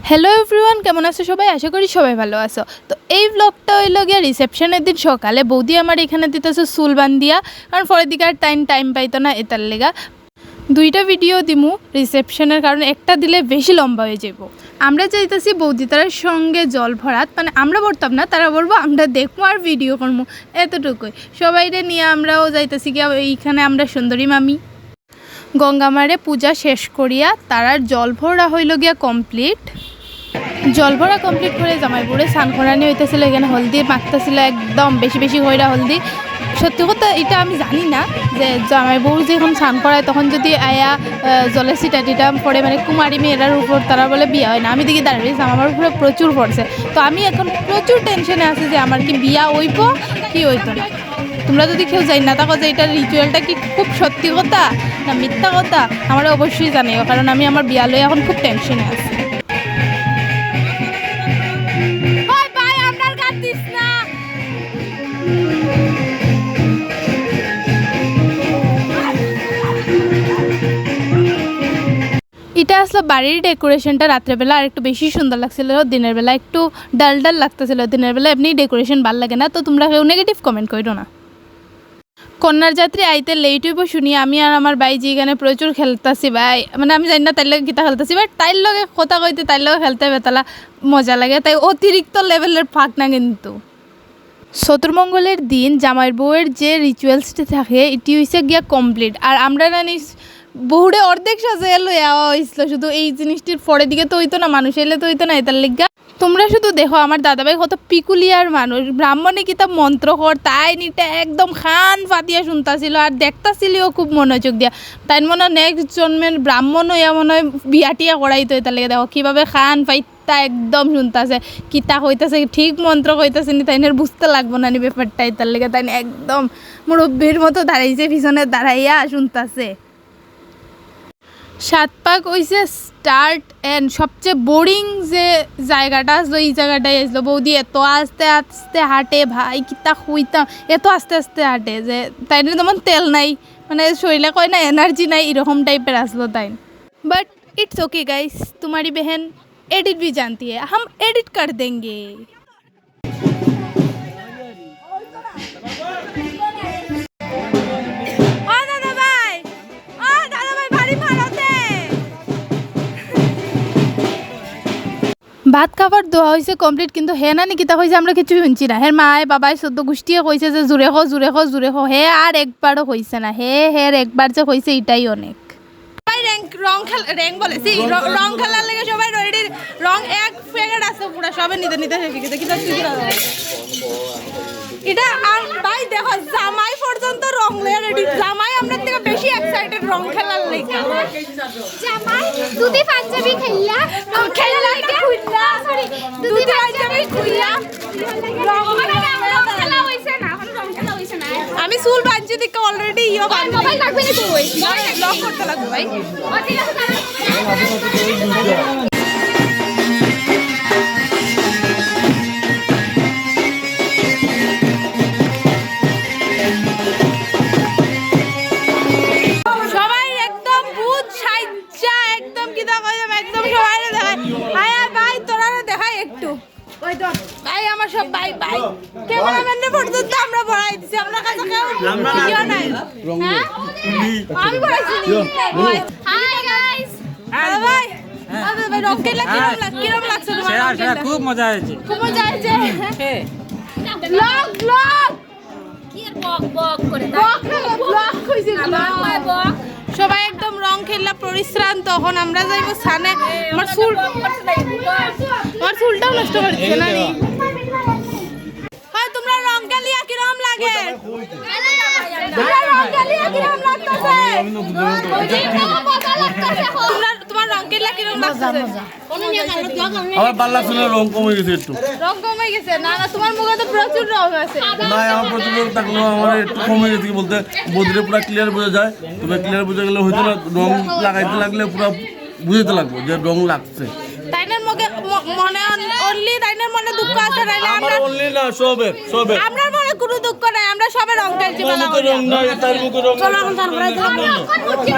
Hello everyone, কেমন আছো সবাই? আশা করি সবাই ভালো আছো। তো এই ব্লগটা হইল গিয়া রিসেপশনের দিন সকালে বৌদি আমার এখানে দিতেছে চুল বান্ধিয়া, কারণ পরের দিকে আর টাইম পাইতো না, এটার লেগা দুইটা ভিডিও দিমু রিসেপশনের, কারণ একটা দিলে বেশি লম্বা হয়ে যাব। আমরা যাইতেছি বৌদি তার সঙ্গে জল ভরাত, মানে আমরা ভরতাম না, তারা বলবো আমরা দেখবো আর ভিডিও করবো, এতটুকুই। সবাইরে নিয়ে আমরাও যাইতেছি গিয়া এইখানে আমরা সুন্দরী মামি গঙ্গামারে পূজা শেষ করিয়া তারার জল ভরা হইল গিয়া কমপ্লিট। জল ভরা কমপ্লিট করে জামাইবুড়ে স্নান করানি হইতেছিল, এখানে হলদি মাখতেছিল একদম বেশি বেশি হইরা হলদি। সত্যি কথা এটা আমি জানি না যে জামাইবুড় যখন স্নান করায় তখন যদি আয়া জলের ছিটা টিটা পড়ে, মানে কুমারী মেয়েরার উপর তারা বলে বিয়া হয় না। আমি দেখি দাঁড়িয়েছি আমার উপরে প্রচুর পড়ছে, তো আমি এখন প্রচুর টেনশনে আছি যে আমার কি বিয়া হইব কি হইতো না। তোমরা যদি কেউ জানি না থাকো যে এটার রিচুয়ালটা কি খুব সত্যি কথা না মিথ্যা কথা, আমরা অবশ্যই জানিও, কারণ আমি আমার বিয়া লয়ে এখন খুব টেনশনে আছি। এটা আসলে বাড়ির ডেকোরেশনটা রাত্রেবেলা আর একটু বেশি সুন্দর লাগছিল, দিনের বেলা একটু ডাল ডাল লাগতেছিল। দিনের বেলা এমনি ডেকোরেশন ভালো লাগে না, তো তোমরা কেউ নেগেটিভ কমেন্ট করো না। কন্যার যাত্রী আইতে লেট হইব শুনি আমি আর আমার বাইজি এখানে প্রচুর খেলতেছি ভাই, মানে আমি জানি না তাইর লগে গীতা খেলতেছি, বাট তাইর লগে কথা কইতে তাইর লগে খেলতে বেতালা মজা লাগে, তাই অতিরিক্ত লেভেলের ফাঁক না। কিন্তু চতুর্মঙ্গলের দিন জামাইয়ের বউয়ের যে রিচুয়ালসটা থাকে এটি হয়েছে গিয়া কমপ্লিট, আর আমরা জানি বহুরে অর্ধেক সাজে লইয়া হয়েছিল, শুধু এই জিনিসটির পরের দিকে তো হইতো না, মানুষ এলে তো হইতো না, এটার লিগা। তোমরা শুধু দেখো আমার দাদাভাই কত পিকুলিয়ার মানুষ, ব্রাহ্মণে কিতাব মন্ত্র কর, তাই নিটা একদম খান ফাতিয়া শুনতাছিল আর দেখতাছিলিও খুব মনোযোগ দিয়া। তাই মনে হয় নেক্সট জন্মের ব্রাহ্মণ হইয়া মনে হয় বিয়াটিয়া করাইতো। এটার লেগে দেখো কীভাবে খান ফাইতা একদম শুনতাছে, কিতা হইতাছে ঠিক মন্ত্র হইতাছে নি, তাই বুঝতে লাগবো না নি ব্যাপারটা। এটার লেগে তাই একদম মুরব্বীর মতো দাঁড়াইছে, পিছনে দাঁড়াইয়া শুনতাছে। সাত পাক হইছে স্টার্ট অ্যান্ড সবচেয়ে বোরিং যে জায়গাটা আসলো এই জায়গাটাই আসলো। বৌদি এত আস্তে আস্তে হাঁটে ভাই, কিতা হইতাম এত আস্তে আস্তে হাঁটে যে তাই তেমন তেল নাই, মানে শরীরে কয় না এনার্জি নাই, এরকম টাইপের আসলো তাই। বাট इट्स ओके गाइस, तुम्हारी बहन एडिट भी जानती है, हम एडिट कर देंगे। ভাত খাবার দেওয়া হয়েছে কমপ্লিট, কিন্তু হে না নিকিতা হয়েছে আমরা কিছু শুনছি না। হের মায় বাবাই সদ্য গোষ্ঠীয়ে কইছে যে জোরে খো জোরে খো জোরে খো, হে আর একবারও হয়েছে না। হের একবার যে হয়েছে এটাই অনেক। রং খেলার লেগে সবাই রেডি, রং এক প্যাকেট আছে পুরো, সবাই নিতে নিতে শেষ গেছে। এটা ভাই দেখো জামাই পর্যন্ত রং লয়ে রেডি, জামাই আমরা থেকে বেশি এক্সাইটেড রং খেলার লেগে। জামাই দুটি পাঞ্জাবি খেললা খুললা, সরি দুটি পাঞ্জাবি খুললা রং খেলা হইছে না, এখন রং খেলা হইছে না। আমি চুল বাঁধছি দিকে অলরেডি মোবাইল লাগবে না তুই লক করতে লাগবে ভাই। ঠিক আছে। ভাই আমার সব ভাই ভাই ক্যামেরাম্যানের পর্যন্ত আমরা ভরাই দিছি, আমরা কাছে কেউ ভিডিও নাই। আমি ভরাইছি। হাই গাইস, হ্যালো ভাই। ভাই রং খেলা কিরকম লাগছে তোমার? সেরা খুব মজা হয়েছে, খুব মজা হয়েছে। ব্লগ ব্লগ কি আর বক করে ব্লগ কইছি ব্লগ। সবাই একদম রং খেলা পরিশ্রান্ত, তখন আমরা যাইব সানে। আমার চুলটাও নষ্ট করছে না নি। হ্যাঁ তোমরা রং খেলিয়া কিরকম লাগে? তোমার রং খেলা কিরকম লাগছে? আমার ভালো লাগছে না, রং কমে গেছে একটু। রং কমে গেছে? না না তোমার মুখে তো প্রচুর রং আছে। না আমার প্রচুর রং থাকলো, আমার একটু কমে গেছে। বলতে বদিরে পুরো ক্লিয়ার বোঝা যায়, তবে ক্লিয়ার বোঝা গেলে হয়তো না, রং লাগাইতে লাগলে পুরো বুঝতে লাগবে যে রং লাগছে। তাইনের মুখে মনে অনলি তাইনের মনে দুঃখ আছে, নাইলে আমার অনলি না সবে আমরা মনে কোনো দুঃখ নাই, আমরা সবে রং খেলছি। মুখে রং নাই, তার মুখে রং নাই।